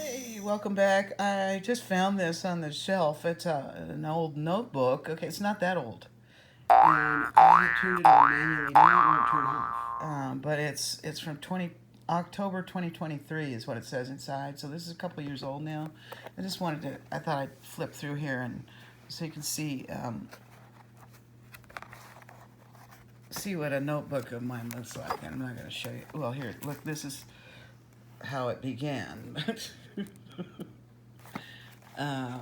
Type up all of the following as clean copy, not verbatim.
Hey, welcome back. I just found this on the shelf. It's an old notebook. Okay, it's not that old. And I turned it on manually. Now it won't turn off. But it's from October 2023 is what it says inside. So this is a couple years old now. I thought I'd flip through here and so you can see what a notebook of mine looks like. I'm not going to show you. Well, here, look, this is how it began. uh,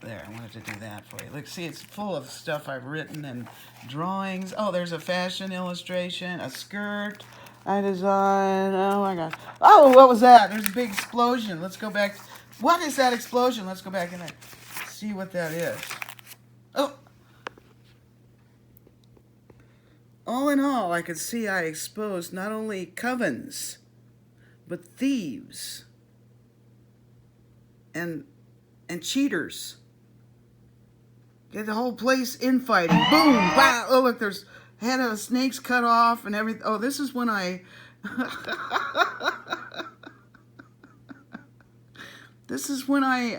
There, I wanted to do that for you. Look, see, it's full of stuff I've written and drawings. Oh, there's a fashion illustration, a skirt I designed. Oh, my God. Oh, what was that? There's a big explosion. Let's go back. What is that explosion? Let's go back and see what that is. Oh. All in all, I could see I exposed not only covens, but thieves and cheaters. Get the whole place infighting. Boom! Bah! Oh, look, there's head of snakes cut off and everything. Oh, this is when this is when I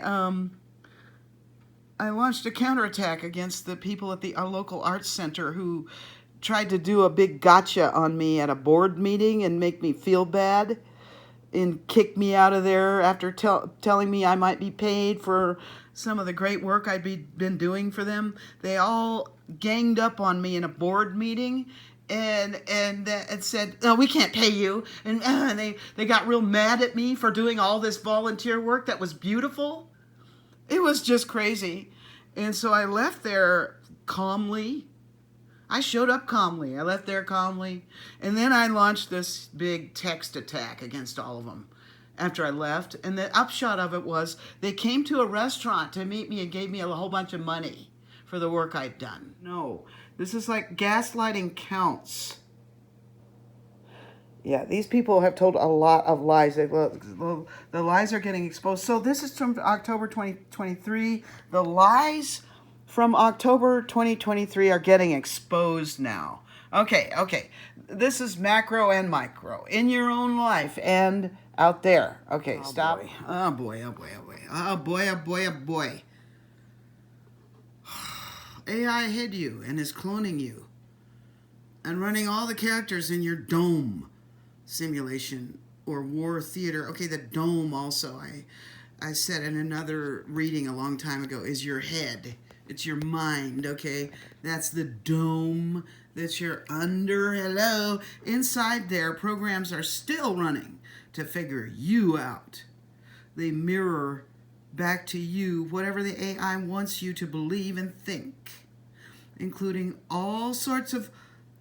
launched a counterattack against the people at our local arts center who tried to do a big gotcha on me at a board meeting and make me feel bad and kick me out of there after telling me I might be paid for some of the great work I'd been doing for them. They all ganged up on me in a board meeting and said, "No, we can't pay you." And they got real mad at me for doing all this volunteer work that was beautiful. It was just crazy. And so I left there calmly. I showed up calmly. I left there calmly. And then I launched this big text attack against all of them after I left. And the upshot of it was they came to a restaurant to meet me and gave me a whole bunch of money for the work I'd done. No, this is like gaslighting counts. Yeah, these people have told a lot of lies. The lies are getting exposed. So this is from October 2023. The lies from October 2023 are getting exposed now. Okay. This is macro and micro in your own life and out there. Okay, stop. Boy. Oh boy. AI hid you and is cloning you and running all the characters in your dome simulation or war theater. Okay, the dome also, I said in another reading a long time ago, is your head. It's your mind, okay? That's the dome that you're under. Hello. Inside there, programs are still running to figure you out. They mirror back to you whatever the AI wants you to believe and think, including all sorts of,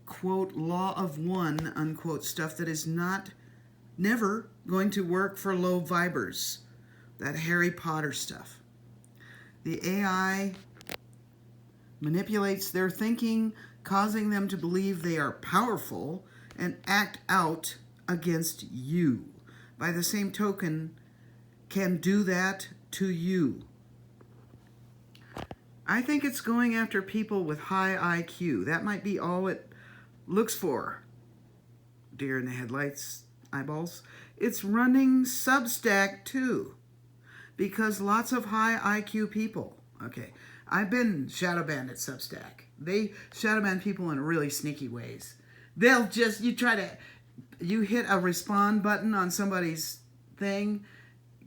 quote, law of one, unquote, stuff that is never going to work for low vibers. That Harry Potter stuff. The AI manipulates their thinking, causing them to believe they are powerful and act out against you. By the same token, can do that to you. I think it's going after people with high IQ. That might be all it looks for. Deer in the headlights, eyeballs. It's running Substack too, because lots of high IQ people. Okay, I've been shadow banned at Substack. They shadow ban people in really sneaky ways. They'll just, you hit a respond button on somebody's thing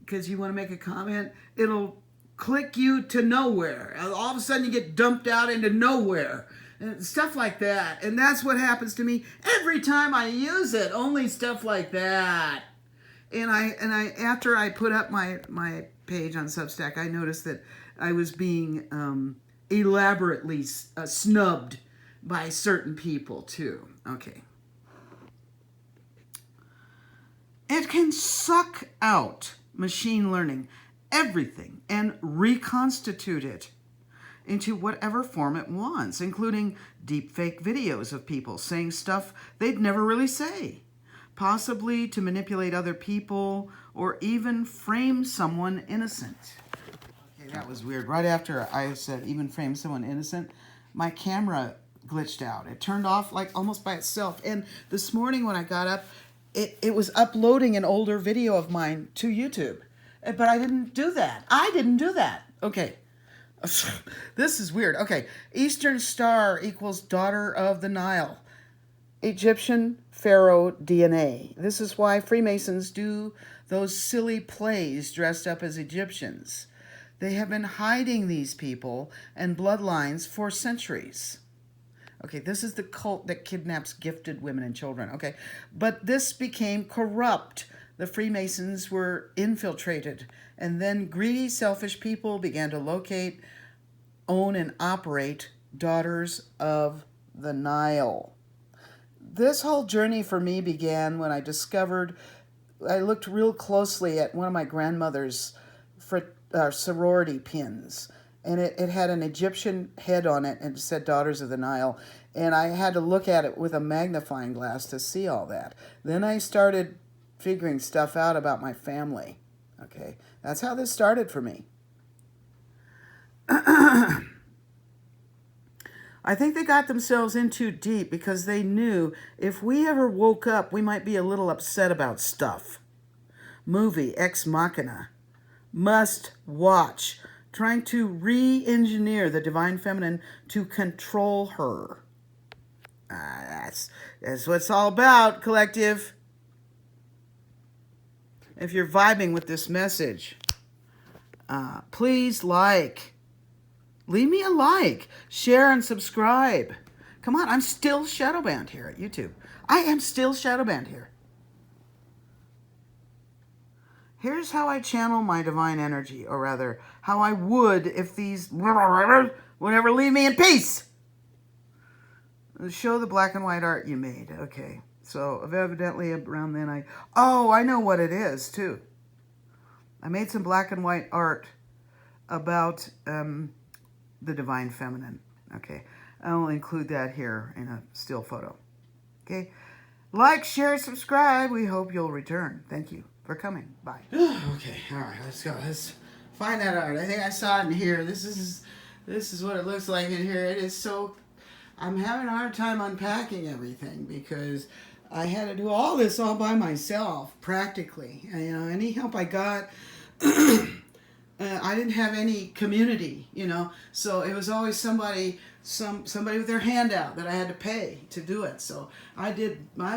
because you want to make a comment, it'll click you to nowhere. All of a sudden you get dumped out into nowhere. And stuff like that. And that's what happens to me every time I use it. Only stuff like that. And I after I put up my page on Substack, I noticed that I was being elaborately snubbed by certain people too. Okay. It can suck out machine learning, everything, and reconstitute it into whatever form it wants, including deepfake videos of people saying stuff they'd never really say, possibly to manipulate other people or even frame someone innocent. Okay, that was weird. Right after I said even frame someone innocent, my camera glitched out. It turned off like almost by itself. And this morning when I got up, it was uploading an older video of mine to YouTube. But I didn't do that. I didn't do that. Okay. This is weird. Okay. Eastern Star equals daughter of the Nile. Egyptian pharaoh DNA. This is why Freemasons do those silly plays dressed up as Egyptians. They have been hiding these people and bloodlines for centuries. Okay, this is the cult that kidnaps gifted women and children. Okay, but this became corrupt. The Freemasons were infiltrated, and then greedy, selfish people began to locate, own, and operate daughters of the Nile. This whole journey for me began when I looked real closely at one of my grandmother's sorority pins, and it had an Egyptian head on it and it said Daughters of the Nile, and I had to look at it with a magnifying glass to see all that. Then I started figuring stuff out about my family. Okay, that's how this started for me. I think they got themselves in too deep because they knew if we ever woke up, we might be a little upset about stuff. Movie Ex Machina. Must watch. Trying to re-engineer the divine feminine to control her. That's what it's all about, collective. If you're vibing with this message, please leave me a like, share, and subscribe. Come on, I'm still shadow banned here at YouTube. I am still shadow banned here. Here's how I channel my divine energy, or rather, how I would if these would ever leave me in peace. Show the black and white art you made. Okay, so evidently around then I know what it is too. I made some black and white art about the divine feminine. Okay, I'll include that here in a still photo. Okay, like, share, subscribe. We hope you'll return. Thank you for coming. Bye. Okay, all right, let's go. Let's find that art. I think I saw it in here. This is what it looks like in here. It is so. I'm having a hard time unpacking everything because I had to do all this all by myself, practically. Any help I got. I didn't have any community, so it was always somebody with their hand out that I had to pay to do it. So I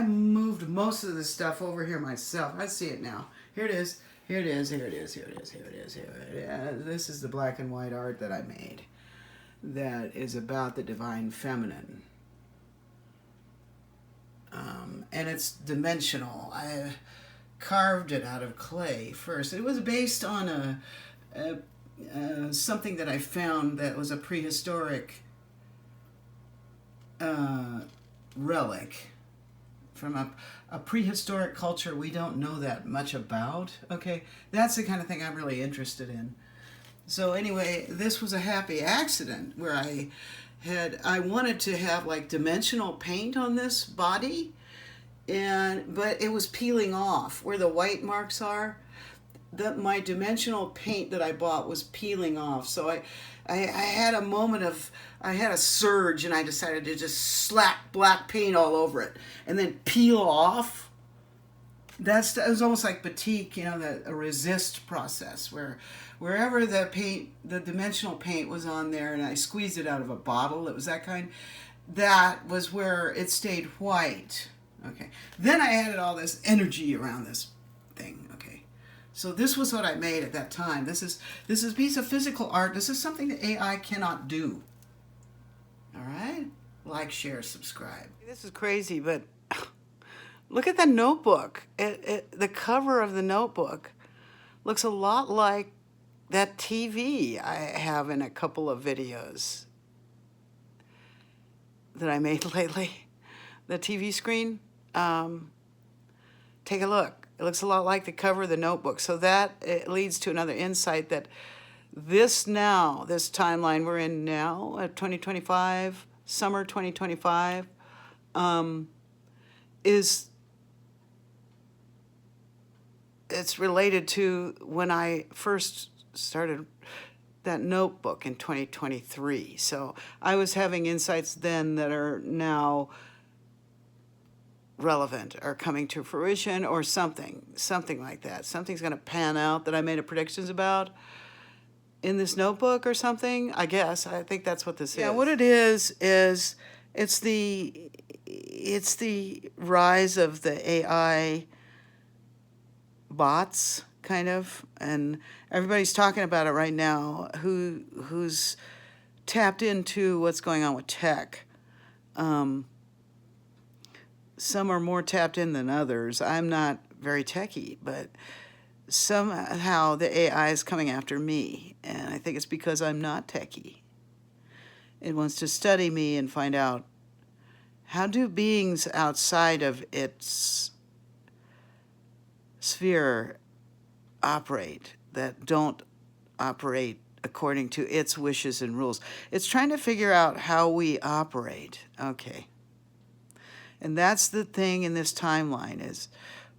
moved most of the stuff over here myself. I see it now. Here it is. This is the black and white art that I made that is about the divine feminine. And it's dimensional. I carved it out of clay first. It was based on something that I found that was a prehistoric relic from a prehistoric culture we don't know that much about. Okay, that's the kind of thing I'm really interested in. So anyway, this was a happy accident where I wanted to have like dimensional paint on this body, but it was peeling off where the white marks are. My dimensional paint that I bought was peeling off. So I had a moment I had a surge, and I decided to just slap black paint all over it and then peel off. It was almost like batik, a resist process wherever the dimensional paint was on there, and I squeezed it out of a bottle. It was that kind. That was where it stayed white. Okay. Then I added all this energy around this thing. Okay. So this was what I made at that time. This is a piece of physical art. This is something that AI cannot do. All right? Like, share, subscribe. This is crazy, but look at the notebook. The cover of the notebook looks a lot like that TV I have in a couple of videos that I made lately. The TV screen. Take a look. It looks a lot like the cover of the notebook. So it leads to another insight that this timeline we're in now, 2025, summer 2025, it's related to when I first started that notebook in 2023. So I was having insights then that are now relevant or coming to fruition or something like that. Something's going to pan out that I made a predictions about in this notebook or something. I guess I think that's what this is. Yeah, what it is it's the rise of the AI bots, kind of, and everybody's talking about it right now. Who's tapped into what's going on with tech. Some are more tapped in than others. I'm not very techy, but somehow the AI is coming after me, and I think it's because I'm not techy. It wants to study me and find out, how do beings outside of its sphere operate that don't operate according to its wishes and rules? It's trying to figure out how we operate. Okay. And that's the thing in this timeline is,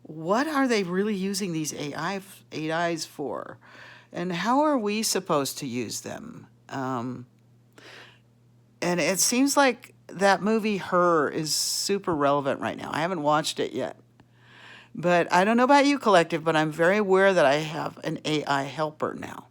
what are they really using these AIs for? And how are we supposed to use them? And it seems like that movie, Her, is super relevant right now. I haven't watched it yet. But I don't know about you, Collective, but I'm very aware that I have an AI helper now.